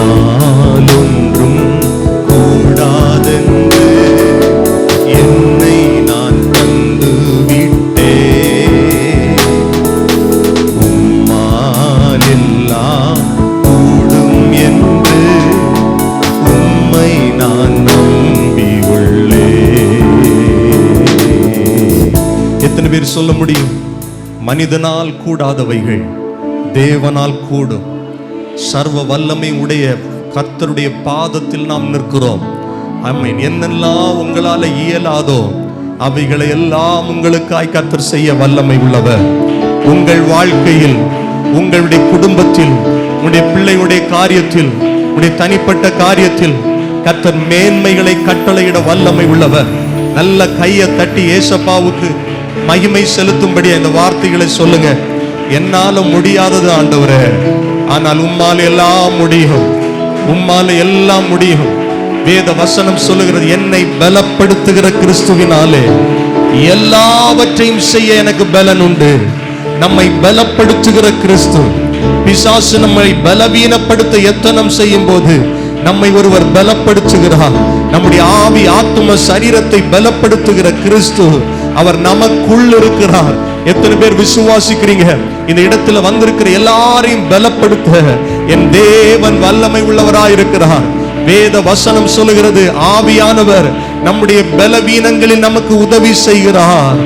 ஒன்றும் கூடாதென்று என்னை நான் தந்து விட்டேன். உம்மால் எல்லாம் கூடும் என்று உம்மை நான் நம்பி உள்ளேன். எத்தனை பேர் சொல்ல முடியும்? மனிதனால் கூடாதவைகள் தேவனால் கூடும். சர்வ வல்லமை உடைய கர்த்தருடைய பாதத்தில் நாம் நிற்கிறோம். ஆமென். என்னெல்லாம் உங்களால இயலாதோ அவைகளை எல்லாம் உங்களுக்காய் கர்த்தர் செய்ய வல்லமை உள்ளவர். உங்கள் வாழ்க்கையில், உங்களுடைய குடும்பத்தில், உங்களுடைய பிள்ளையுடைய காரியத்தில், உங்களுடைய தனிப்பட்ட காரியத்தில் கர்த்தர் மேன்மைகளை கட்டளையிட வல்லமை உள்ளவர். நல்ல கையை தட்டி ஏசப்பாவுக்கு மகிமை செலுத்தும்படி இந்த வார்த்தைகளை சொல்லுங்க. என்னால முடியாதது ஆண்டவரே, ஆனால் உம்மால எல்லாம் முடியும். உம்மால எல்லாம் முடியும். வேத வசனம் சொல்லுகிறது, என்னை பலப்படுத்துகிற கிறிஸ்துவினாலே எல்லாவற்றையும் செய்ய எனக்கு பலன் உண்டு. நம்மை பலப்படுத்துகிற கிறிஸ்து. பிசாசு நம்மை பலவீனப்படுத்த எத்தனம் செய்யும் போது நம்மை ஒருவர் பலப்படுத்துகிறார். நம்முடைய ஆவி ஆத்தும சரீரத்தை பலப்படுத்துகிற கிறிஸ்து அவர் நமக்குள் இருக்கிறார். எத்தனை பேர் விசுவாசிக்கிறீங்க? இந்த இடத்துல வந்திருக்கிற எல்லாரையும் பலப்படுத்த என் தேவன் வல்லமை உள்ளவராய் இருக்கிறார். வேத வசனம் சொல்லுகிறது, ஆவியானவர் நம்முடைய பலவீனங்களில் நமக்கு உதவி செய்கிறார்.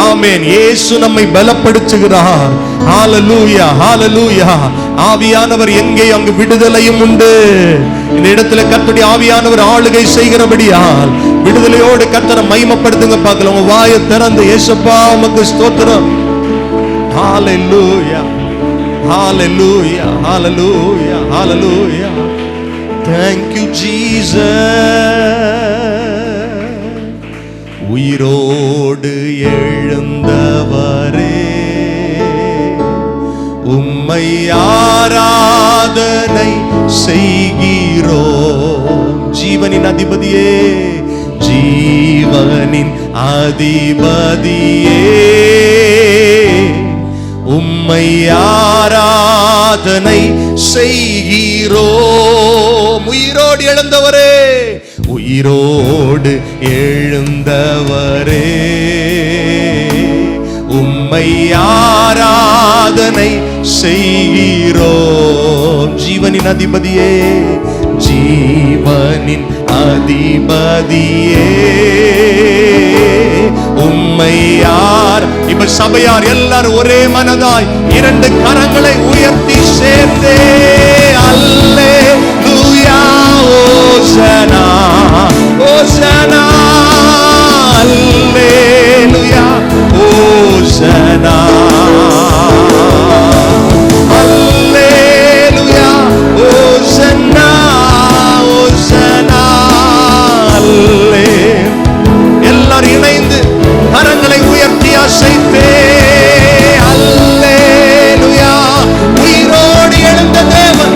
ஆமென். இயேசு நம்மை பலப்படுத்துகிறார். ஹalleluya, ஹalleluya. ஆவியானவர் எங்கே அங்கு விடுதலையும் உண்டு. இந்த இடத்துல கர்த்தருடைய ஆவியானவர் ஆளுகை செய்கிறபடியால் விடுதலையோடு கர்த்தரை மகிமைப்படுத்துங்க. பார்க்கலாம். உங்க வாயை திறந்து இயேசுப்பா உமக்கு ஸ்தோத்திரம். ஹalleluya, ஹalleluya, ஹalleluya, ஹalleluya. Thank you Jesus. உயிரோடு எழுந்தவரே, உம்மை ஆராதனை செய்கிறோம். ஜீவனின் அதிபதியே, ஜீவனின் அதிபதியே, உம்மை ஆராதனை செய்கிறோம். உயிரோடு எழுந்தவரே, உயிரோடு எழுந்தவரே, உம்மை ஆராதனை செய்கிறோம். ஜீவனின் அதிபதியே, ஜீவனின் அதிபதியே, உம்மை யார். இப்ப சபையார் எல்லாரும் ஒரே மனதாய் இரண்டு கரங்களை உயர்த்தி சேர்ந்தே அல்லேலூயா, ஓசனா, ஓசனா, அல்லேலூயா, ஓசனா, அல்லேலூயா, ஓசனா, ஓசனா, அல்லே. எல்லாரும் இணைந்து கரங்களை உயர்த்தி அசைத்தே அல்லேலூயா. உயிரோடு எழுந்த தேவன்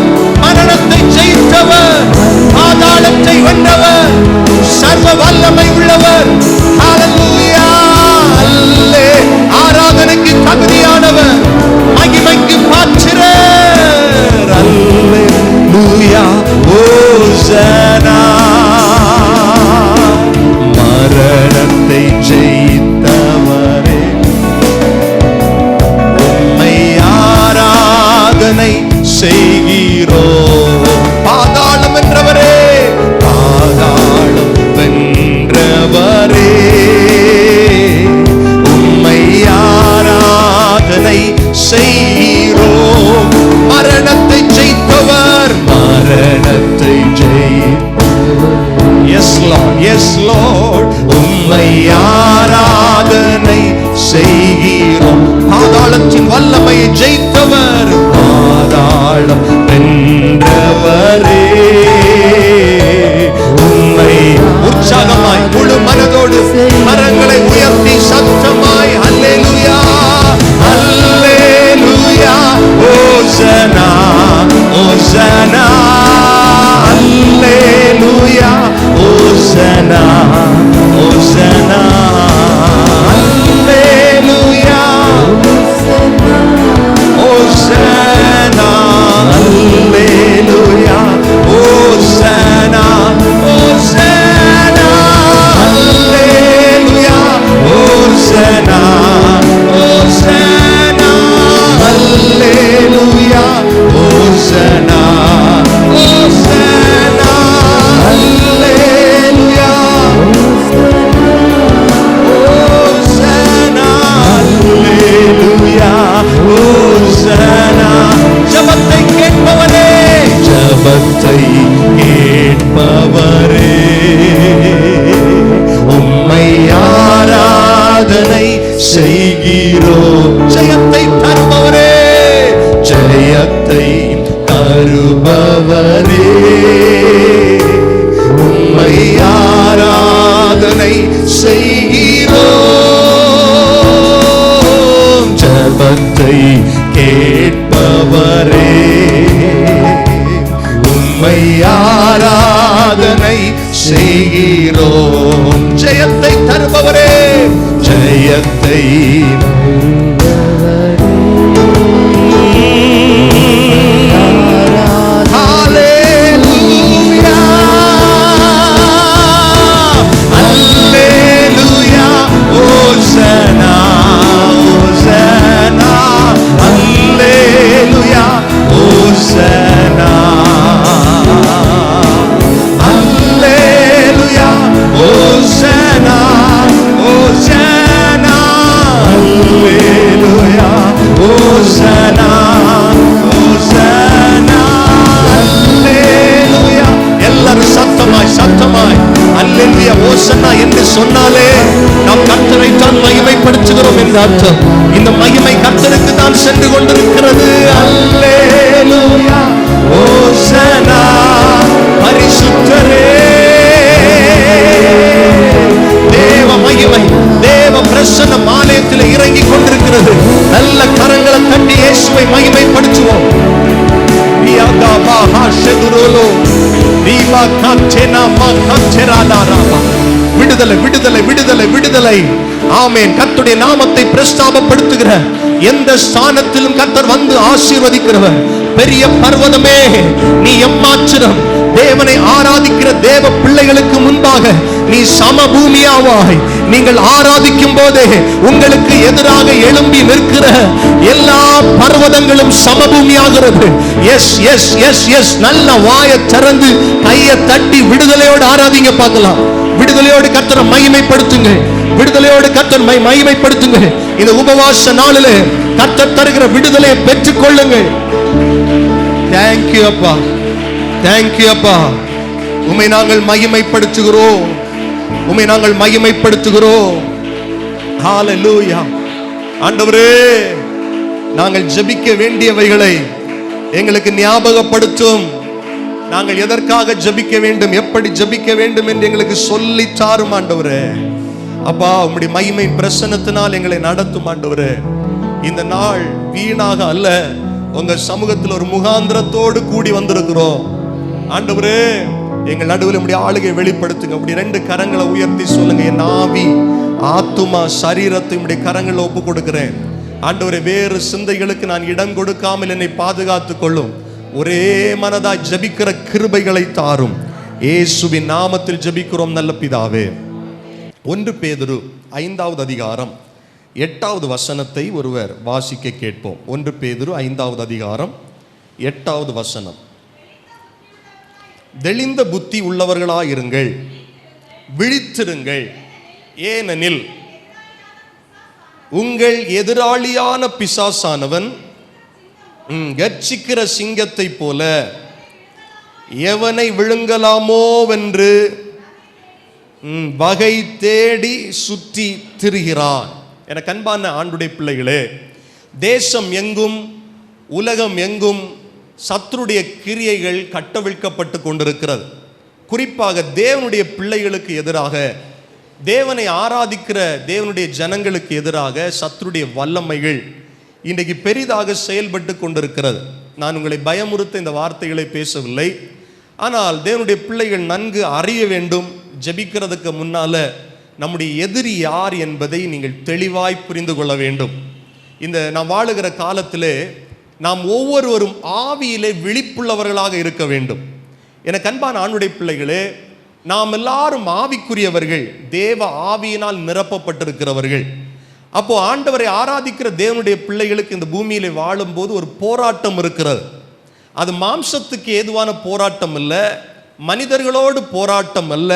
ஜபத்தை கேட்பவரே, உம்மை ஆராதனை செய்கிறோம். ஜெயத்தை தருபவரே, ஜெயத்தை தருபவரே, உம்மை ஆராதனை செய்கிறோம். ஜபத்தை கேட்பவரே, உம்மை ஆராதனை செய்கிறோம். ஜெயத்தை தருபவரே, ஜெயத்தை சொன்னாலே நாம் கர்த்தரை தான் மகிமைப்படுத்துகிறோம் என்று அர்த்தம். இந்த மகிமை கர்த்தருக்கு தான் சென்று கொண்டிருக்கிறது. அல்லேலூயா, ஓசனா, பரிசுத்தரே. தேவ மகிமை, தேவ பிரசன்னம் ஆலயத்தில் இறங்கி கொண்டிருக்கிறது. நல்ல கரங்களை தட்டி இயேசுவை மகிமைப்படுத்துவோம். விடுதலை, விடுதலை, விடுதலை, விடுதலை. ஆமென். கர்த்தருடைய நாமத்தை பிரஸ்தாபப்படுத்துகிற எந்த ஸ்தானத்திலும் கர்த்தர் வந்து ஆசீர்வதிக்கிறவர். பெரிய பர்வதமே நீ எம்மாத்திரம். தேவனை ஆராதிக்கிற தேவ பிள்ளைகளுக்கு முன்பாக நீ சமபூமியாவாய். நீங்கள் ஆராதிக்கும் போதே உங்களுக்கு எதிராக எழும்பி நிற்கிற எல்லா பர்வதங்களும் சமபூமியாகிறது. Yes yes yes yes. நல்ல வாயை திறந்து கையை தட்டி விடுதலையோடு ஆராதிங்க பார்க்கலாம். விடுதலையோடு கர்த்தரை மகிமைப்படுத்துங்க. விடுதலையோடு கர்த்தர் மகிமைப்படுத்துங்க. இந்த உபவாச நாளிலே கர்த்தர் தருகிற விடுதலையை பெற்றுக் கொள்ளுங்கள். தேங்க்யூ அப்பா, தேங்க்யூ அப்பா. உம்மை நாங்கள் மகிமைப்படுத்துகிறோம், உம்மை நாங்கள் மகிமைப்படுத்துகிறோம். ஹல்லேலூயா. ஆண்டவரே, நாங்கள் ஜெபிக்க வேண்டியவைகளை எங்களுக்கு ஞாபகப்படுத்தும். நாங்கள் எதற்காக ஜெபிக்க வேண்டும், எப்படி ஜெபிக்க வேண்டும் என்று எங்களுக்கு சொல்லி தாரும் ஆண்டவரே. அப்பா, உம்முடைய மகிமை பிரசன்னத்தினால் எங்களை நடத்தும் ஆண்டவரே. இந்த நாள் வீணாக அல்ல, உங்க சமூகத்தில் ஒரு முகாந்திரத்தோடு கூடி வந்திருக்கிறோம் ஆண்டவரே. எங்கள் நடுவில் உம்முடைய ஆளுகை வெளிப்படுத்துங்க. உம்முடைய 2 கரங்களை உயர்த்தி சொல்லுங்க, என் ஆவி, ஆத்துமா, சரீரத்தை உம்முடைய கரங்களை ஒப்பு கொடுக்கிறேன் ஆண்டவரே. வேறு சிந்தைகளுக்கு நான் இடம் கொடுக்காமல் என்னை பாதுகாத்துக் கொள்ளும். ஒரே மனதாய் ஜெபிக்கிற கிருபைகளை தாரும். இயேசுவின் நாமத்தில் ஜெபிக்கிறோம் நல்ல பிதாவே. 1 பேதுரு 5வது அதிகாரம் 8வது வசனத்தை ஒருவர் வாசிக்க கேட்போம். 1 பேதுரு 5வது அதிகாரம் 8வது வசனம். தெளிந்த புத்தி உள்ளவர்களாயிருங்கள், விழித்திருங்கள், ஏனெனில் உங்கள் எதிராளியான பிசாசானவன் கர்ச்சிக்கிற சிங்கத்தை போல எவனை விழுங்கலாமோவென்று வகை தேடி சுற்றி திரிகிறான். எனக்கு அன்பான ஆண்டுடைய பிள்ளைகளே, தேசம் எங்கும் உலகம் எங்கும் சத்துருடைய கிரியைகள் கட்டவிழ்க்கப்பட்டு கொண்டிருக்கிறது. குறிப்பாக தேவனுடைய பிள்ளைகளுக்கு எதிராக, தேவனை ஆராதிக்கிற தேவனுடைய ஜனங்களுக்கு எதிராக சத்துருடைய வல்லமைகள் இன்றைக்கு பெரிதாக செயல்பட்டு கொண்டிருக்கிறது. நான் உங்களை பயமுறுத்த இந்த வார்த்தைகளை பேசவில்லை. ஆனால் தேவனுடைய பிள்ளைகள் நன்கு அறிய வேண்டும். ஜெபிக்கிறதுக்கு முன்னால நம்முடைய எதிரி யார் என்பதை நீங்கள் தெளிவாய் புரிந்து கொள்ள வேண்டும். இந்த நாம் வாழுகிற காலத்திலே நாம் ஒவ்வொருவரும் ஆவியிலே விழிப்புள்ளவர்களாக இருக்க வேண்டும். எனக்கு அன்பான ஆணுடைய பிள்ளைகளே, நாம் எல்லாரும் ஆவிக்குரியவர்கள், தேவ ஆவியினால் நிரப்பப்பட்டிருக்கிறவர்கள். அப்போ ஆண்டவரை ஆராதிக்கிற தேவனுடைய பிள்ளைகளுக்கு இந்த பூமியிலே வாழும்போது ஒரு போராட்டம் இருக்கிறது. அது மாம்சத்துக்கு ஏதுவான போராட்டம் அல்ல, மனிதர்களோடு போராட்டம் அல்ல,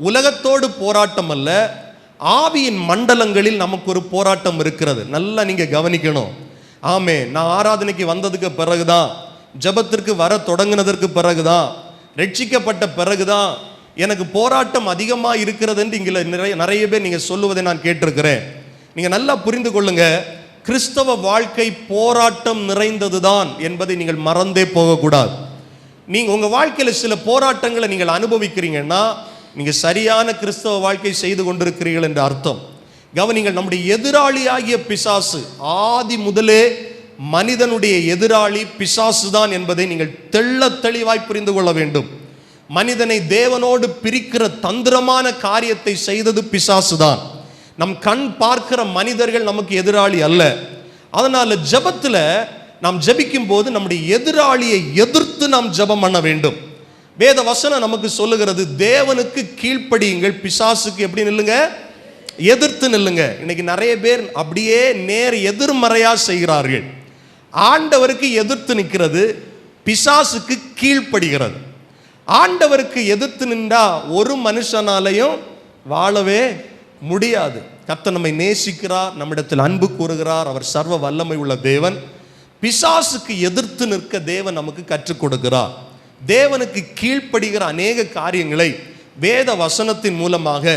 உலகத்தோடு போராட்டம் அல்ல, ஆவியின் மண்டலங்களில் நமக்கு ஒரு போராட்டம் இருக்கிறது. நல்லா நீங்க கவனிக்கணும். ஆமே, நான் ஆராதனைக்கு வந்ததுக்கு பிறகுதான் ஜெபத்திற்கு வர தொடங்கினதற்கு பிறகுதான், ரட்சிக்கப்பட்ட பிறகுதான் எனக்கு போராட்டம் அதிகமாக இருக்கிறது என்று இங்கே நிறைய பேர் நீங்கள் சொல்லுவதை நான் கேட்டிருக்கிறேன். நீங்கள் நல்லா புரிந்து கொள்ளுங்க, கிறிஸ்தவ வாழ்க்கை போராட்டம் நிறைந்ததுதான் என்பதை நீங்கள் மறந்தே போகக்கூடாது. நீங்கள் உங்கள் வாழ்க்கையில் சில போராட்டங்களை நீங்கள் அனுபவிக்கிறீங்கன்னா நீங்கள் சரியான கிறிஸ்தவ வாழ்க்கை செய்து கொண்டிருக்கிறீர்கள் என்று அர்த்தம். கவனிங்கள், நம்முடைய எதிராளியாகிய பிசாசு ஆதி முதலே மனிதனுடைய எதிராளி பிசாசு தான் என்பதை நீங்கள் தெளிவாய் புரிந்து கொள்ள வேண்டும். மனிதனை தேவனோடு பிரிக்கிற தந்திரமான காரியத்தை செய்தது பிசாசு தான். நம் கண் பார்க்கிற மனிதர்கள் நமக்கு எதிராளி அல்ல. அதனால ஜெபத்தில் நாம் ஜெபிக்கும் போது நம்முடைய எதிராளியை எதிர்த்து நாம் ஜெபம் பண்ண வேண்டும். வேத வசனம் நமக்கு சொல்லுகிறது, தேவனுக்கு கீழ்ப்படியுங்கள், பிசாசுக்கு எப்படி நில்லுங்க? எதிர்த்து நில்லுங்க. இன்னைக்கு நிறைய பேர் அப்படியே நேர் எதிர்மறையா செய்கிறார்கள். ஆண்டவருக்கு எதிர்த்து நிற்கிறது, பிசாசுக்கு கீழ்ப்படுகிறது. ஆண்டவருக்கு எதிர்த்து நின்றா ஒரு மனுஷனாலையும் வாழவே முடியாது. கர்த்தர் நம்மை நேசிக்கிறார், நம்மிடத்தில் அன்பு கூறுகிறார், அவர் சர்வ வல்லமை உள்ள தேவன். பிசாசுக்கு எதிர்த்து நிற்க தேவன் நமக்கு கற்றுக் கொடுக்கிறார். தேவனுக்கு கீழ்ப்படுகிற அநேக காரியங்களை வேத வசனத்தின் மூலமாக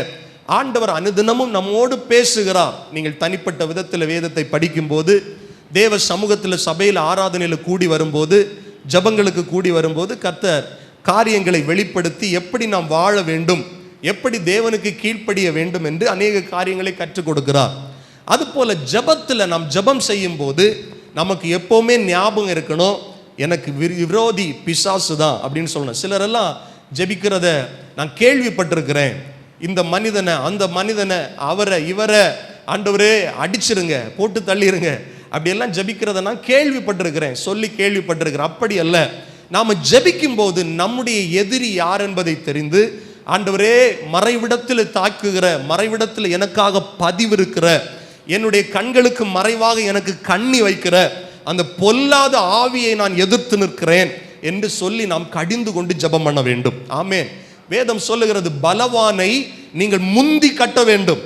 ஆண்டவர் அனுதினமும் நம்மோடு பேசுகிறார். நீங்கள் தனிப்பட்ட விதத்தில் வேதத்தை படிக்கும்போது, தேவ சமூகத்தில் சபையில் ஆராதனையில் கூடி வரும்போது, ஜபங்களுக்கு கூடி வரும்போது கர்த்தர் காரியங்களை வெளிப்படுத்தி எப்படி நாம் வாழ வேண்டும், எப்படி தேவனுக்கு கீழ்ப்படிய வேண்டும் என்று அநேக காரியங்களை கற்றுக் கொடுக்கிறார். அதுபோல ஜபத்தில் நாம் ஜபம் செய்யும் போது நமக்கு எப்போவுமே ஞாபகம் இருக்கணும், எனக்கு விரோதி பிசாசு தான் அப்படின்னு சொல்லணும். சிலரெல்லாம் ஜெபிக்கிறத நான் கேள்விப்பட்டிருக்கிறேன். இந்த மனிதனை, அந்த மனிதனை, அவரை இவரை ஆண்டவரே அடிச்சிருங்க, போட்டு தள்ளிடுங்க, அப்படியெல்லாம் ஜெபிக்கிறத நான் கேள்விப்பட்டிருக்கிறேன், சொல்லி கேள்விப்பட்டிருக்கிறேன். அப்படி அல்ல. நாம் ஜெபிக்கும் போது நம்முடைய எதிரி யார் என்பதை தெரிந்து, ஆண்டவரே மறைவிடத்தில் தாக்குகிற, மறைவிடத்தில் எனக்காக பதிவிருக்கிற, என்னுடைய கண்களுக்கு மறைவாக எனக்கு கண்ணி வைக்கிற அந்த பொல்லாத ஆவியை நான் எதிர்த்து நிற்கிறேன் என்று சொல்லி நாம் கடிந்து கொண்டு ஜெபம் பண்ண வேண்டும். ஆமென். வேதம் சொல்லுகிறது, பலவானை நீங்கள் முந்தி கட்ட வேண்டும்.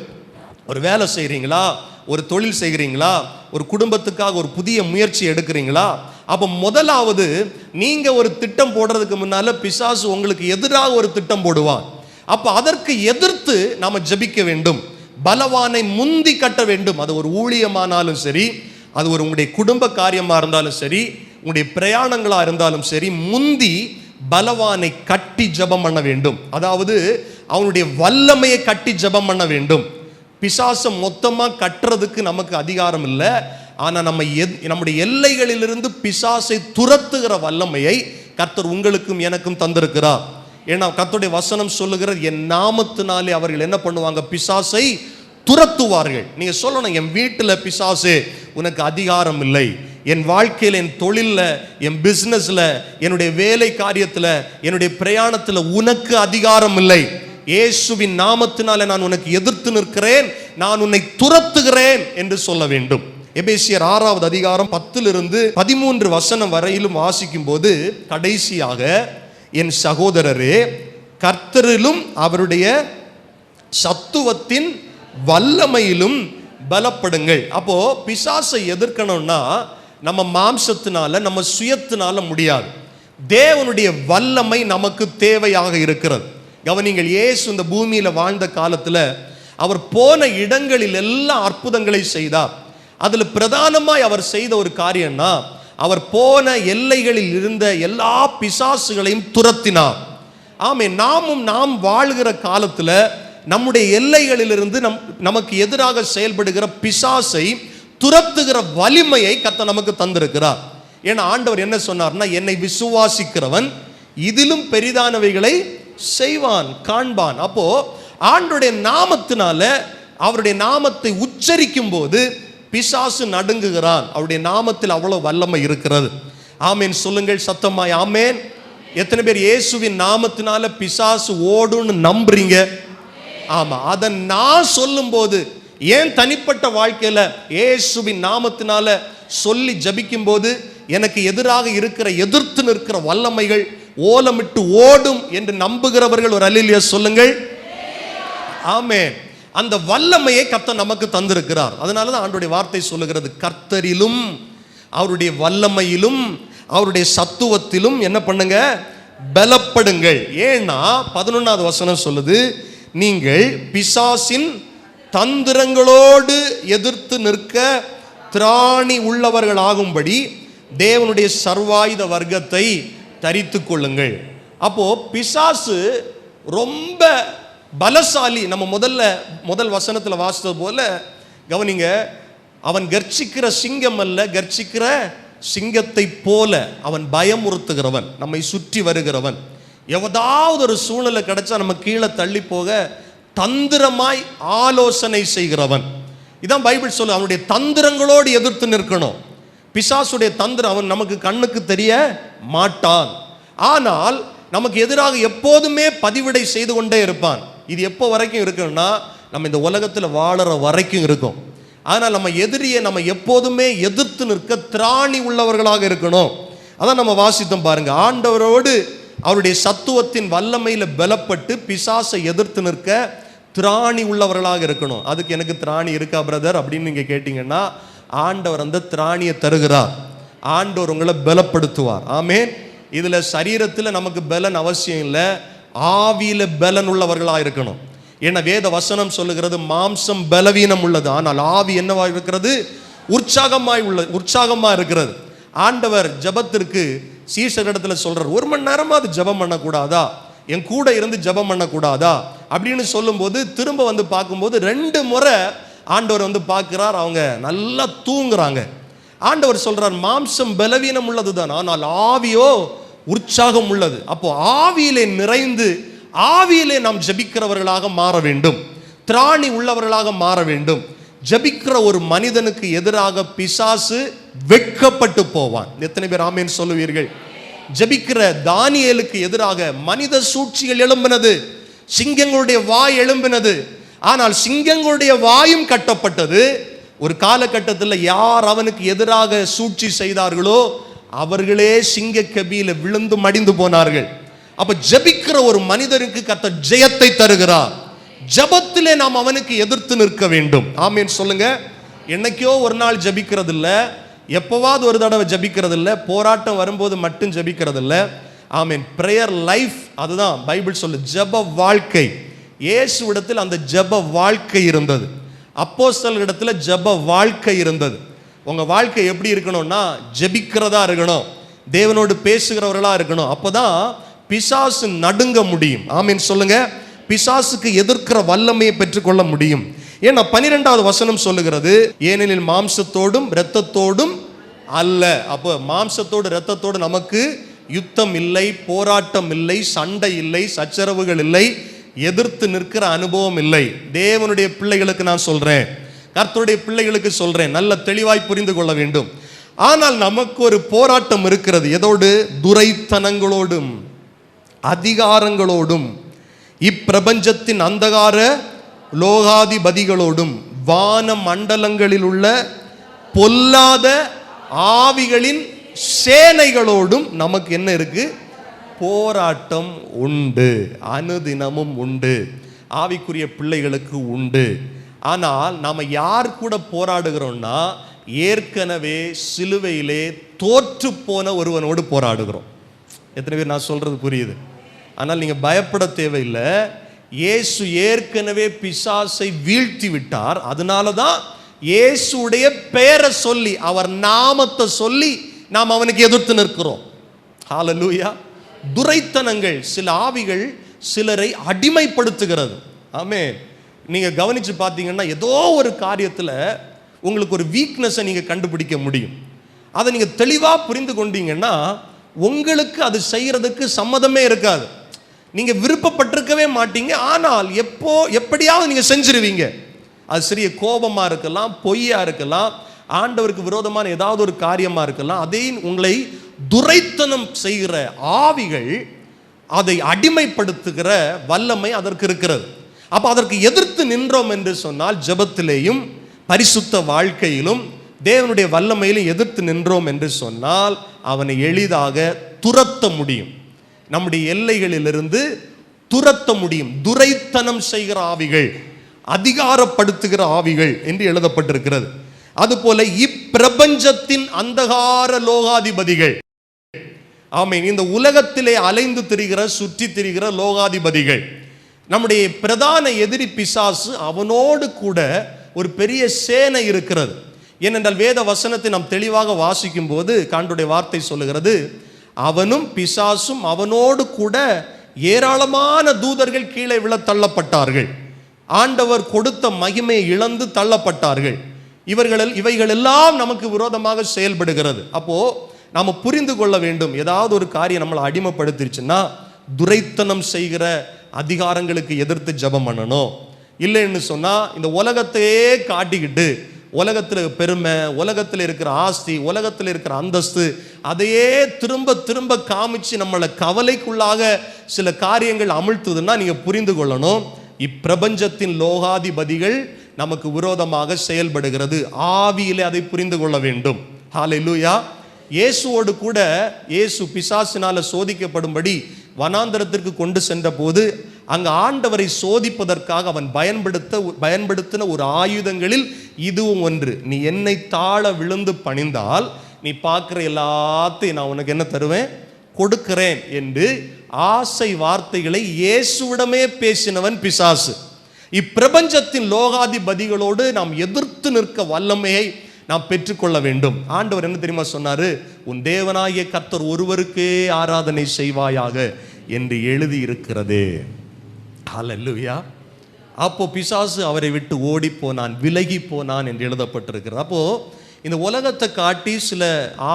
ஒரு வேலை செய்கிறீங்களா, ஒரு தொழில் செய்கிறீங்களா, ஒரு குடும்பத்துக்காக ஒரு புதிய முயற்சி எடுக்கிறீங்களா, அப்போ முதலாவது நீங்க ஒரு திட்டம் போடுறதுக்கு முன்னால பிசாசு உங்களுக்கு எதிராக ஒரு திட்டம் போடுவான். அப்போ அதற்கு எதிர்த்து நாம ஜெபிக்க வேண்டும். பலவானை முந்தி கட்ட வேண்டும். அது ஒரு ஊழியமானாலும் சரி, அது ஒரு உங்களுடைய குடும்ப காரியமாக இருந்தாலும் சரி, உங்களுடைய பிரயாணங்களாக இருந்தாலும் சரி, முந்தி பலவானை கட்டி ஜெபம் பண்ண வேண்டும். அதாவது அவனுடைய வல்லமையை கட்டி ஜெபம் பண்ண வேண்டும். பிசாசம் மொத்தமாக கட்டுறதுக்கு நமக்கு அதிகாரம் இல்லை. ஆனால் நம்முடைய எல்லைகளிலிருந்து பிசாசை துரத்துகிற வல்லமையை கர்த்தர் உங்களுக்கும் எனக்கும் தந்திருக்கிறார். ஏன்னா கர்த்தருடைய வசனம் சொல்லுகிறது, என் நாமத்தினாலே அவர்கள் என்ன பண்ணுவாங்க? பிசாசை துரத்துவார்கள். நீங்க சொல்லணும், என் வீட்டில் பிசாசு உனக்கு அதிகாரம் இல்லை, என் வாழ்க்கையில், என் தொழிலில், என் பிஸ்னஸில், என்னுடைய வேலை காரியத்தில், என்னுடைய பிரயாணத்தில் உனக்கு அதிகாரம் இல்லை. இயேசுவின் நாமத்தினால நான் உனக்கு எதிர்த்து நிற்கிறேன், நான் உன்னை துரத்துகிறேன் என்று சொல்ல வேண்டும். எபேசியர் 6வது அதிகாரம் 10-13 வசனம் வரையிலும் வாசிக்கும் போது கடைசியாக, என் சகோதரரே, கர்த்தரிலும் அவருடைய சத்துவத்தின் வல்லமையிலும் பலப்படுங்கள். அப்போ பிசாசை எதிர்க்கணும்னா நம்ம மாம்சத்தினால, நம்ம சுயத்தினால முடியாது. தேவனுடைய வல்லமை நமக்கு தேவையாக இருக்கிறது. கவனிங்கள், இயேசு இந்த பூமியில வாழ்ந்த காலத்துல அவர் போன இடங்களில் எல்லாம் அற்புதங்களை செய்தார். அதுல பிரதானமாய் அவர் செய்த ஒரு காரியம்னா, அவர் போன எல்லைகளில் இருந்த எல்லா பிசாசுகளையும் துரத்தினார். ஆமே, நாம் வாழ்கிற காலத்துல நம்முடைய எல்லைகளிலிருந்து நமக்கு எதிராக செயல்படுகிற பிசாசை துரத்துகிற வலிமையை கர்த்தர் நமக்கு தந்திருக்கிறார். ஏன்னா ஆண்டவர் என்ன சொன்னார்னா, என்னை விசுவாசிக்கிறவன் இதிலும் பெரிதானவைகளை செய்வான், காண்பான். அப்போ ஆண்டவருடைய நாமத்தினால, அவருடைய நாமத்தை உச்சரிக்கும் போது பிசாசு நடுங்குகிறான். அவருடைய நாமத்தில் அவ்வளவு வல்லமை இருக்கிறது. ஆமேன் சொல்லுங்கள் சத்தமாய் ஆமேன். எத்தனை பேர் இயேசுவின் நாமத்தினால பிசாசு ஓடுன்னு நம்புறீங்க? ஆமா, அதை நான் சொல்லும் போது, ஏன் தனிப்பட்ட வாழ்க்கையில இயேசுவின் நாமத்தினால சொல்லி ஜபிக்கும் போது எனக்கு எதிராக இருக்கிற, எதிர்த்து நிற்கிற வல்லமைகள் ஓலமிட்டு ஓடும் என்று நம்புகிறவர்கள் ஒரு அல்லேலூயா சொல்லுங்கள். ஆமென். அந்த வல்லமையை கர்த்தர் நமக்கு தந்திருக்கிறார். அதனாலதான் ஆண்டவருடைய வார்த்தை சொல்லுகிறது, கர்த்தரிலும் அவருடைய வல்லமையிலும் அவருடைய சத்துவத்திலும் என்ன பண்ணுங்க, பலப்படுங்கள். ஏன்னா 11வது வசனம் சொல்லுது, நீங்கள் பிசாசின் தந்திரங்களோடு எதிர்த்து நிற்க திராணி உள்ளவர்களாகும்படி தேவனுடைய சர்வாயுத வர்க்கத்தை தரித்து கொள்ளுங்கள். அப்போ பிசாசு ரொம்ப பலசாலி. நம்ம முதல் வசனத்தில் வாசித்தது போல கவனிங்க, அவன் கர்ச்சிக்கிற சிங்கம் அல்ல, கர்ச்சிக்கிற சிங்கத்தை போல அவன் பயமுறுத்துகிறவன், நம்மை சுற்றி வருகிறவன். எவதாவது ஒரு சூழ்நிலை கிடைச்சா நம்ம கீழே தள்ளி போக தந்திரமாய் ஆலோசனை செய்கிறவன். இதான் பைபிள் சொல்லு, அவனுடைய தந்திரங்களோடு எதிர்த்து நிற்கணும். பிசாசுடைய தந்திரம் அவன் நமக்கு கண்ணுக்கு தெரிய மாட்டான், ஆனால் நமக்கு எதிராக எப்போதுமே பதிவிடை செய்து கொண்டே இருப்பான். இது எப்போ வரைக்கும் இருக்குன்னா, நம்ம இந்த உலகத்தில் வாழற வரைக்கும் இருக்கும். ஆனால் நம்ம எதிரியை நம்ம எப்போதுமே எதிர்த்து நிற்க திராணி உள்ளவர்களாக இருக்கணும். அதான் நம்ம வாசித்தோம் பாருங்க, ஆண்டவரோடு அவருடைய சத்துவத்தின் வல்லமையில் பலப்பட்டு பிசாசை எதிர்த்து நிற்க திராணி உள்ளவர்களாக இருக்கணும். அதுக்கு எனக்கு திராணி இருக்கா பிரதர் அப்படின்னு நீங்க கேட்டீங்கன்னா, ஆண்டவர் அந்த திராணியை தருகிறார். ஆண்டவர் உங்களை பலப்படுத்துவார். ஆமென். இதுல சரீரத்தில் நமக்கு பலன் அவசியம் இல்லை, ஆவியில பலன் உள்ளவர்களாக இருக்கணும். ஏன்னா வேத வசனம் சொல்லுகிறது, மாம்சம் பலவீனம் உள்ளது, ஆனால் ஆவி என்னவா இருக்கிறது, உற்சாகமா இருக்கிறது. ஆண்டவர் ஜபத்திற்கு சீஷரிடத்துல சொல்றார், 1 மணி நேரமாவது ஜபம் பண்ணக்கூடாதா, என் கூட இருந்து ஜபம் பண்ணக்கூடாதா அப்படின்னு சொல்லும்போது, திரும்ப வந்து பார்க்கும்போது 2 முறை ஆண்டவர் வந்து பார்க்கிறார், அவங்க நல்லா தூங்குறாங்க. ஆண்டவர் சொல்றார், மாம்சம் பலவீனம் உள்ளதுதான், ஆனால் ஆவியோ உற்சாகம் உள்ளது. அப்போ ஆவியிலே நிறைந்து ஆவியிலே நாம் ஜபிக்கிறவர்களாக மாற வேண்டும், திராணி உள்ளவர்களாக மாற வேண்டும். ஜபிக்கிற ஒரு மனிதனுக்கு எதிராக பிசாசு வெட்கப்பட்டு போவான். எத்தனை பேர் ஆமென் சொல்லுவீர்கள்? ஜபிக்கிற தானியேலுக்கு எதிராக மனித சூழ்ச்சிகள் எழும்பினது, சிங்கங்களுடைய வாய் எழும்பினது, ஆனால் சிங்கங்களுடைய வாயும் கட்டப்பட்டது. ஒரு காலகட்டத்தில் யார் அவனுக்கு எதிராக சூழ்ச்சி செய்தார்களோ அவர்களே சிங்க கபியில விழுந்து மடிந்து போனார்கள். அப்ப ஜபிக்கிற ஒரு மனிதருக்கு கர்த்தர் ஜெயத்தை தருகிறார். ஜபத்திலே நாம் அவனுக்கு எதிர்த்து நிற்க வேண்டும். ஆமென் சொல்லுங்க. என்னைக்கோ ஒரு நாள் ஜபிக்கிறது இல்ல, எப்பவாவது ஒரு தடவை ஜபிக்கிறது இல்ல, போராட்டம் வரும்போது மட்டும் ஜபிக்கிறது இல்ல. ஆமென். பிரேயர் லைஃப், அதுதான் பைபிள் சொல்லு, ஜப வாழ்க்கை. இயேசுவிடத்தில் அந்த ஜப வாழ்க்கை இருந்தது, அப்போஸ்தலரிடத்தில் ஜப வாழ்க்கை இருந்தது. உங்க வாழ்க்கை எப்படி இருக்கணும்னா, ஜபிக்கிறதா இருக்கணும், தேவனோடு பேசுகிறவர்களா இருக்கணும். அப்பதான் பிசாசு நடுங்க முடியும். ஆமென் சொல்லுங்க. பிசாசுக்கு எதிர்க்கிற வல்லமையை பெற்றுக்கொள்ள முடியும். ஏன்னா 12வது வசனம் சொல்லுகிறது, ஏனெனில் மாம்சத்தோடும் இரத்தத்தோடும் அல்ல. அப்போ மாம்சத்தோடு இரத்தத்தோடு நமக்கு யுத்தம் இல்லை, போராட்டம் இல்லை, சண்டை இல்லை, சச்சரவுகள் இல்லை, எதிர்த்து நிற்கிற அனுபவம் இல்லை. தேவனுடைய பிள்ளைகளுக்கு நான் சொல்றேன், கர்த்தருடைய பிள்ளைகளுக்கு சொல்றேன், நல்ல தெளிவாய் புரிந்து கொள்ள வேண்டும். ஆனால் நமக்கு ஒரு போராட்டம் இருக்கிறது. எதோடு? துரைத்தனங்களோடும் அதிகாரங்களோடும் இப்பிரபஞ்சத்தின் அந்தகார லோகாதிபதிகளோடும் வான மண்டலங்களில் உள்ள பொல்லாத ஆவிகளின் சேனைகளோடும் நமக்கு என்ன இருக்கு? போராட்டம் உண்டு, அனுதினமும் உண்டு, ஆவிக்குரிய பிள்ளைகளுக்கு உண்டு. ஆனால் நாம யார் கூட போராடுகிறோம்னா, ஏற்கனவே சிலுவையிலே தோற்று போன ஒருவனோடு போராடுகிறோம். எத்தனை பேர் நான் சொல்றது புரியுது? ஆனால் நீங்க பயப்பட தேவையில்லை. இயேசு ஏற்கனவே பிசாசை வீழ்த்தி விட்டார். அதனாலதான் இயேசுடைய பெயரை சொல்லி, அவர் நாமத்தை சொல்லி நாம் அவனுக்கு எதிர்த்து நிற்கிறோம். ஹல்லேலூயா. துரைத்தனங்கள், சில ஆவிகள் சிலரை அடிமைப்படுத்துகிறது. ஆமென். நீங்க கவனிச்சு பார்த்தீங்கன்னா, ஏதோ ஒரு காரியத்தில் உங்களுக்கு ஒரு வீக்னஸை நீங்க கண்டுபிடிக்க முடியும். அதை நீங்க தெளிவா புரிந்து கொண்டீங்கன்னா, உங்களுக்கு அது செய்யறதுக்கு சம்மதமே இருக்காது, நீங்க விருப்பப்பட்டிருக்கவே மாட்டீங்க. ஆனால் எப்படியாவது நீங்க செஞ்சிருவீங்க. அது சிறிய கோபமா இருக்கலாம், பொய்யா இருக்கலாம், ஆண்டவருக்கு விரோதமான ஏதாவது ஒரு காரியமா இருக்கலாம். அதை உங்களை துரைத்தனம் செய்கிற ஆவிகள், அதை அடிமைப்படுத்துகிற வல்லமை அதற்கு இருக்கிறது. அப்ப அதற்கு எதிர்த்து நின்றோம் என்று சொன்னால், ஜெபத்திலேயும் பரிசுத்த வாழ்க்கையிலும் தேவனுடைய வல்லமையிலும் எதிர்த்து நின்றோம் என்று சொன்னால், அவனை எளிதாக துரத்த முடியும், நம்முடைய எல்லைகளிலிருந்து துரத்த முடியும். துரைத்தனம் செய்கிற ஆவிகள், அதிகாரப்படுத்துகிற ஆவிகள் என்று எழுதப்பட்டிருக்கிறது. அதுபோல இப்பிரபஞ்சத்தின் அந்தகார லோகாதிபதிகள், ஆமென். இந்த உலகத்திலே அலைந்து திரிகிற சுற்றி திரிகிற லோகாதிபதிகள், நம்முடைய பிரதான எதிரி பிசாசு, அவனோடு கூட ஒரு பெரிய சேனை இருக்கிறது. ஏனென்றால் வேத வசனத்தை நாம் தெளிவாக வாசிக்கும் போது ஆண்டவருடைய வார்த்தை சொல்லுகிறது, அவனும் பிசாசும் அவனோடு கூட ஏராளமான தூதர்கள் கீழே விழ தள்ளப்பட்டார்கள். ஆண்டவர் கொடுத்த மகிமையை இழந்து தள்ளப்பட்டார்கள். இவைகள் எல்லாம் நமக்கு விரோதமாக செயல்படுகிறது. அப்போ நாம புரிந்து கொள்ள வேண்டும், ஏதாவது ஒரு காரியம் நம்மளை அடிமைப்படுத்திருச்சுன்னா துரைத்தனம் செய்கிற அதிகாரங்களுக்கு எதிர்த்து ஜெபம் பண்ணணும். இல்லைன்னு சொன்னா இந்த உலகத்தையே காட்டிக்கிட்டு, உலகத்தில் பெருமை, உலகத்தில் இருக்கிற ஆஸ்தி, உலகத்தில் இருக்கிற அந்தஸ்து, அதையே திரும்ப திரும்ப காமிச்சு நம்மளை கவலைக்குள்ளாக சில காரியங்கள் அமிழ்த்துதுன்னா நீங்க புரிந்து கொள்ளணும், இப்பிரபஞ்சத்தின் லோகாதிபதிகள் நமக்கு விரோதமாக செயல்படுகிறது. ஆவியிலே அதை புரிந்து கொள்ள வேண்டும். ஹல்லேலூயா. இயேசுவோடு கூட இயேசு பிசாசினால சோதிக்கப்படும்படி வனாந்தரத்திற்கு கொண்டு சென்ற போது அங்கு ஆண்டவரை சோதிப்பதற்காக அவன் பயன்படுத்தின ஒரு ஆயுதங்களில் இதுவும் ஒன்று. நீ என்னை தாழ விழுந்து பணிந்தால் நீ பார்க்கிற எல்லாத்தையும் நான் உனக்கு என்ன தருவேன், கொடுக்கிறேன் என்று ஆசை வார்த்தைகளை இயேசுவிடமே பேசினவன் பிசாசு. இப்பிரபஞ்சத்தின் லோகாதிபதிகளோடு நாம் எதிர்த்து நிற்க வல்லமையை நாம் பெற்றுக்கொள்ள வேண்டும். ஆண்டவர் என்ன தெரியுமா சொன்னாரு, உன் தேவனாகிய கர்த்தர் ஒருவருக்கே ஆராதனை செய்வாயாக என்று எழுதி இருக்கிறதே. ஹல்லேலூயா. அப்போ பிசாசு அவரை விட்டு ஓடி போனான், விலகி போனான் என்று எழுதப்பட்டிருக்கிறது. அப்போ இந்த உலகத்தை காட்டி சில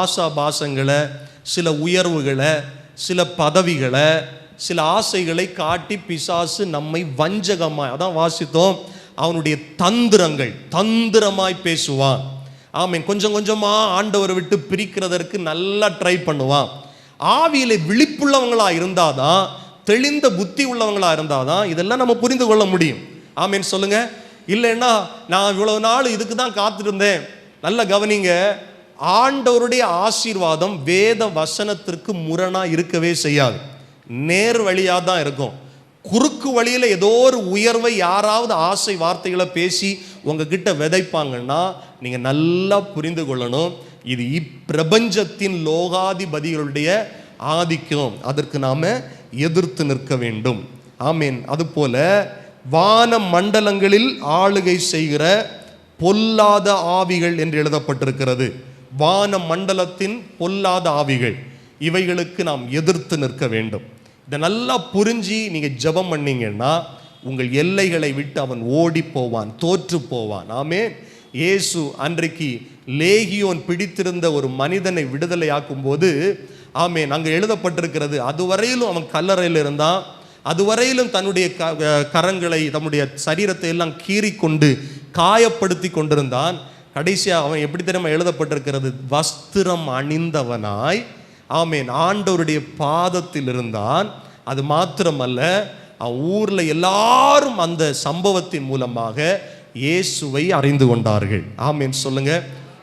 ஆசாபாசங்களை, சில உயர்வுகளை, சில பதவிகளை, சில ஆசைகளை காட்டி பிசாசு நம்மை வஞ்சகமாய், அதான் வாசித்தோம், அவனுடைய தந்திரமாய் பேசுவான். ஆமென். கொஞ்சம் கொஞ்சமா ஆண்டவரை விட்டு பிரிக்கிறதற்கு நல்லா ட்ரை பண்ணுவான். ஆவியில விழிப்புள்ளவங்களா இருந்தாதான், தெளிந்த புத்தி உள்ளவங்களா இருந்தாதான் இதெல்லாம் நம்ம புரிந்து கொள்ள முடியும். ஆமென் சொல்லுங்க. இல்லைன்னா நான் இவ்வளவு நாள் இதுக்கு தான் காத்திருந்தேன். நல்ல கவனிங்க, ஆண்டவருடைய ஆசீர்வாதம் வேத வசனத்திற்கு முரணா இருக்கவே செய்யாது. நேர் வழியாக தான் இருக்கும். குறுக்கு வழியில் ஏதோ ஒரு உயர்வை யாராவது ஆசை வார்த்தைகளை பேசி உங்ககிட்ட விதைப்பாங்கன்னா நீங்கள் நல்லா புரிந்து கொள்ளணும், இது இப்பிரபஞ்சத்தின் லோகாதிபதிகளுடைய ஆதிக்கம். அதற்கு நாம் எதிர்த்து நிற்க வேண்டும். ஆமீன். அதுபோல வான மண்டலங்களில் ஆளுகை செய்கிற பொல்லாத ஆவிகள் என்று எழுதப்பட்டிருக்கிறது. வான மண்டலத்தின் பொல்லாத ஆவிகள், இவைகளுக்கு நாம் எதிர்த்து நிற்க வேண்டும். இதை நல்லா புரிஞ்சு நீங்கள் ஜெபம் பண்ணீங்கன்னா உங்கள் எல்லைகளை விட்டு அவன் ஓடி போவான், தோற்று போவான். ஆமென். இயேசு அன்றைக்கு லேகியோன் பிடித்திருந்த ஒரு மனிதனை விடுதலையாக்கும் போது, ஆமென், அங்கே எழுதப்பட்டிருக்கிறது, அதுவரையிலும் அவன் கல்லறையில் இருந்தான், அதுவரையிலும் தன்னுடைய கரங்களை, தன்னுடைய சரீரத்தை எல்லாம் கீறிக்கொண்டு காயப்படுத்தி கொண்டிருந்தான். கடைசியாக அவன் எப்படி தெரியுமா எழுதப்பட்டிருக்கிறது, வஸ்திரம் அணிந்தவனாய், ஆமென், ஆண்டவருடைய பாதத்தில் இருந்தான். அது மாத்திரமல்ல, ஊர்ல எல்லாரும் அந்த சம்பவத்தின் மூலமாக இயேசுவை அறிந்து கொண்டார்கள். ஆமென் சொல்லுங்க.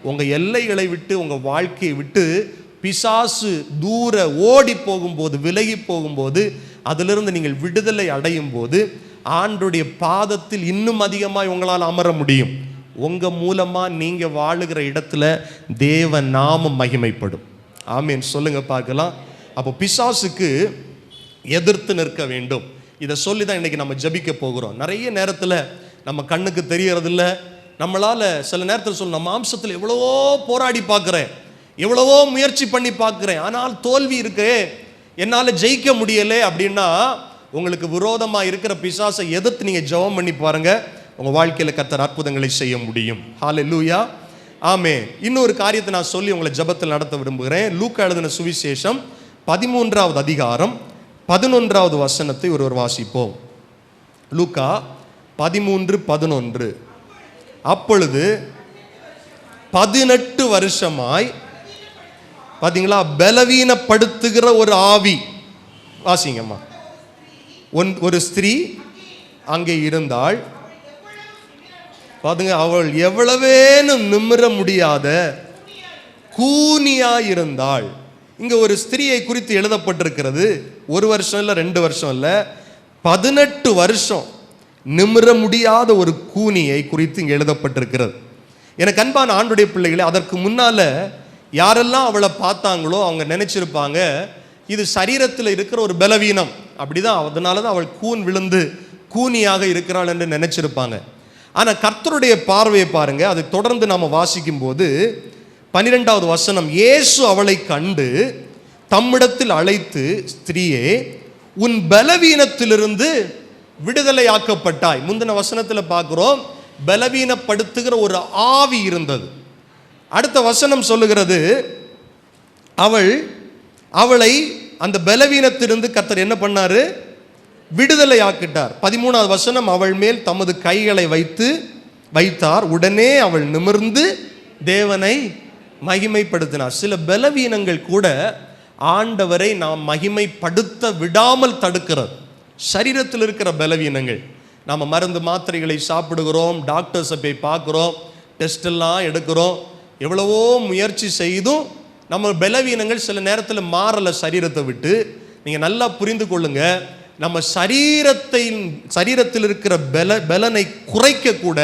உங்க எல்லைகளை விட்டு, உங்க வாழ்க்கையை விட்டு பிசாசு தூர ஓடி போகும்போது, விலகி போகும்போது, அதிலிருந்து நீங்கள் விடுதலை அடையும் போது ஆண்டவருடைய பாதத்தில் இன்னும் அதிகமாக உங்களால் அமர முடியும். உங்க மூலமா நீங்க வாழுகிற இடத்துல தேவ நாமம் மகிமைப்படும். ஆமீன் சொல்லுங்க பார்க்கலாம். அப்போ பிசாசுக்கு எதிர்த்து நிற்க வேண்டும். இதை சொல்லி தான் இன்னைக்கு நம்ம ஜபிக்க போகிறோம். நிறைய நேரத்தில் நம்ம கண்ணுக்கு தெரியறதில்ல. நம்மளால சில நேரத்தில் சொல்ல, நம்ம மாம்சத்தில் எவ்வளவோ போராடி பார்க்குறேன், எவ்வளவோ முயற்சி பண்ணி பார்க்குறேன், ஆனால் தோல்வி இருக்கு, என்னால் ஜெயிக்க முடியலை அப்படின்னா உங்களுக்கு விரோதமாக இருக்கிற பிசாசை எதிர்த்து நீங்கள் ஜெபம் பண்ணி பாருங்க, உங்கள் வாழ்க்கையில் கர்த்தர் அற்புதங்களை செய்ய முடியும். ஹல்லேலூயா. ஆமென். இன்னொரு காரியத்தை நான் சொல்லி உங்களை ஜெபத்தில் நடத்த விரும்புகிறேன். லூக்கா எழுதின சுவிசேஷம் 13வது அதிகாரம் 11வது வசனத்தை ஒருவர் வாசிப்போம். லூக்கா 13:11. அப்பொழுது 18 வருஷமாய், பார்த்தீங்களா, பலவீனப்படுத்துகிற ஒரு ஆவி, வாசிங்கம்மா, ஒரு ஸ்திரீ அங்கே இருந்தாள். பாருங்க, அவள் எவ்வளவேனும் நிமிர முடியாத கூனியாயிருந்தாள். இங்க ஒரு ஸ்திரியை குறித்து எழுதப்பட்டிருக்கிறது. 1 வருஷம் இல்லை, 2 வருஷம் இல்லை, 18 வருஷம் நிமிர முடியாத ஒரு கூனியை குறித்து இங்கே எழுதப்பட்டிருக்கிறது. எனக்கு அன்பான ஆண்டுடைய பிள்ளைகளே, அதற்கு முன்னால யாரெல்லாம் அவளை பார்த்தாங்களோ அவங்க நினைச்சிருப்பாங்க, இது சரீரத்தில் இருக்கிற ஒரு பலவீனம், அப்படிதான். அதனால தான் அவள் கூன் விழுந்து கூனியாக இருக்கிறாள் என்று நினைச்சிருப்பாங்க. ஆனால் கர்த்தருடைய பார்வையை பாருங்க. அதை தொடர்ந்து நாம் வாசிக்கும் போது 12வது வசனம், இயேசு அவளை கண்டு தம்மிடத்தில் அழைத்து, ஸ்திரீயே, உன் பலவீனத்திலிருந்து விடுதலையாக்கப்பட்டாய். முந்தின வசனத்தில் பார்க்கிறோம், பலவீனப்படுத்துகிற ஒரு ஆவி இருந்தது. அடுத்த வசனம் சொல்லுகிறது, அவளை அந்த பலவீனத்திலிருந்து கர்த்தர் என்ன பண்ணாரு? விடுதலை ஆக்கிட்டார். 13வது வசனம், அவள் மேல் தமது கைகளை வைத்தார். உடனே அவள் நிமிர்ந்து தேவனை மகிமைப்படுத்தினார். சில பலவீனங்கள் கூட ஆண்டவரை நாம் மகிமைப்படுத்த விடாமல் தடுக்கிறது. சரீரத்தில் இருக்கிற பலவீனங்கள், நாம் மருந்து மாத்திரைகளை சாப்பிடுகிறோம், டாக்டர்ஸை போய் பார்க்குறோம், டெஸ்ட் எல்லாம் எடுக்கிறோம், எவ்வளவோ முயற்சி செய்தும் நம்ம பலவீனங்கள் சில நேரத்தில் மாறலை சரீரத்தை விட்டு. நீங்கள் நல்லா புரிந்து கொள்ளுங்க, நம்ம சரீரத்தில் இருக்கிற பலனை குறைக்க கூட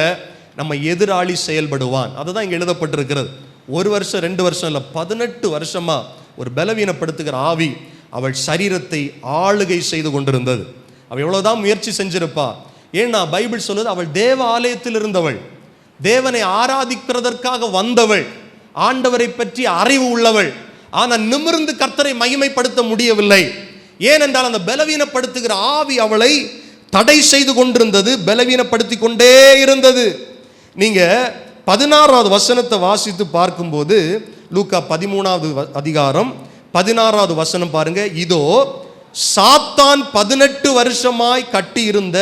நம்ம எதிராளி செயல்படுவான். அதுதான் இங்கே எழுதப்பட்டிருக்கிறது. 1 வருஷம் 2 வருஷம் இல்லை, 18 வருஷமா ஒரு பலவீனப்படுத்துகிற ஆவி அவள் சரீரத்தை ஆளுகை செய்து கொண்டிருந்தது. அவள் எவ்வளவுதான் முயற்சி செஞ்சிருப்பா. ஏன்னா பைபிள் சொல்லுது, அவள் தேவ ஆலயத்தில் இருந்தவள், தேவனை ஆராதிக்கிறதற்காக வந்தவள், ஆண்டவரை பற்றி அறிவு உள்ளவள். ஆனால் நிமிர்ந்து கர்த்தரை மகிமைப்படுத்த முடியவில்லை. ஏனென்றால் அந்த பலவீனப்படுத்துகிற ஆவி அவளை தடை செய்து கொண்டிருந்தது, பலவீனப்படுத்தி கொண்டே இருந்தது. நீங்க 16வது வசனத்தை வாசித்து பார்க்கும்போது, லூக்கா 13வது அதிகாரம் 16வது வசனம் பாருங்க. இதோ சாத்தான் 18 வருஷமாய் கட்டியிருந்த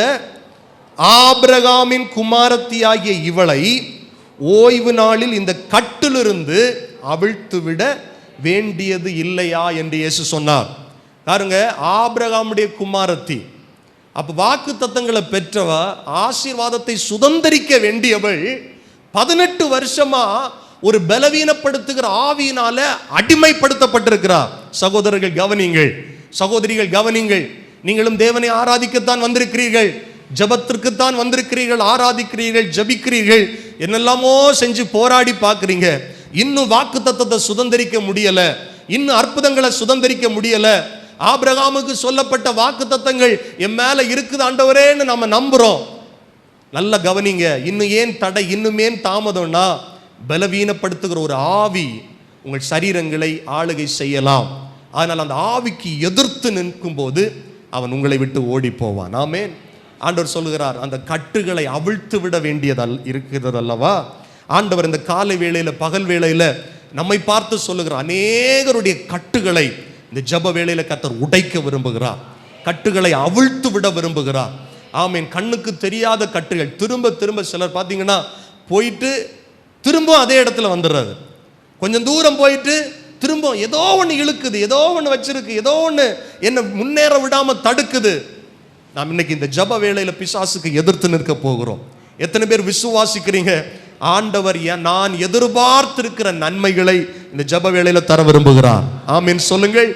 ஆபிரகாமின் குமாரத்தியாகிய இவளை ஓய்வு நாளில் இந்த கட்டிலிருந்து அவிழ்த்துவிட வேண்டியது இல்லையா என்று இயேசு சொன்னார். பாருங்க, ஆபிரகாமுடைய குமாரத்தி, அப்ப வாக்கு தத்தங்களை பெற்றவ, ஆசீர்வாதத்தை சுதந்திரிக்க வேண்டியவள் 18 வருஷமா ஒரு பலவீனப்படுத்துகிற ஆவியினால அடிமைப்படுத்தப்பட்டிருக்கிறார். சகோதரர்கள் கவனிங்கள், சகோதரிகள் கவனிங்கள். நீங்களும் தேவனை ஆராதிக்கத்தான் வந்திருக்கிறீர்கள், ஜபத்திற்குத்தான் வந்திருக்கிறீர்கள், ஆராதிக்கிறீர்கள், ஜபிக்கிறீர்கள், என்னெல்லாமோ செஞ்சு போராடி பார்க்குறீங்க. இன்னும் வாக்கு தத்தத்தை சுதந்திரிக்க முடியல, இன்னும் அற்புதங்களை சுதந்திரிக்க முடியல. ஆபிரகாமுக்கு சொல்லப்பட்ட வாக்கு தத்தங்கள் என் மேல இருக்குது ஆண்டவரேன்னு நம்ம நம்புறோம். நல்ல கவனிங்க, இன்னும் ஏன் தடை, இன்னும் ஏன் தாமதம்னா, பலவீனப்படுத்துகிற ஒரு ஆவி உங்கள் சரீரங்களை ஆளுகை செய்யலாம். ஆனால் அந்த ஆவிக்கு எதிர்த்து நிற்கும் போது அவன் உங்களை விட்டு ஓடி போவான். ஆமென். ஆண்டவர் சொல்லுகிறார், அந்த கட்டுகளை அவிழ்த்து விட வேண்டியது இருக்கிறது அல்லவா. ஆண்டவர் இந்த காலை வேளையில, பகல் வேளையில நம்மை பார்த்து சொல்லுகிறார், அநேகருடைய கட்டுகளை இந்த ஜப வேளையில கர்த்தர் உடைக்க விரும்புகிறார், கட்டுகளை அவிழ்த்து விட விரும்புகிறார். ஆமீன். கண்ணுக்கு தெரியாத கட்டுகள், திரும்ப திரும்ப சிலர் பார்த்தீங்கன்னா போயிட்டு திரும்ப அதே இடத்துல வந்துடுறாரு. கொஞ்சம் தூரம் போயிட்டு திரும்ப ஏதோ ஒன்று இழுக்குது, ஏதோ ஒன்று வச்சிருக்கு, ஏதோ ஒன்று என்ன முன்னேற விடாம தடுக்குது. நாம் இன்னைக்கு இந்த ஜப வேளையில பிசாசுக்கு எதிர்த்து நிற்க போகிறோம். எத்தனை பேர் விசுவாசிக்கிறீங்க? ஆண்டவர் நான் எதிர்பார்த்திருக்கிற நன்மைகளை இந்த ஜப வேளையில தர விரும்புகிறார். ஆமீன் சொல்லுங்கள்.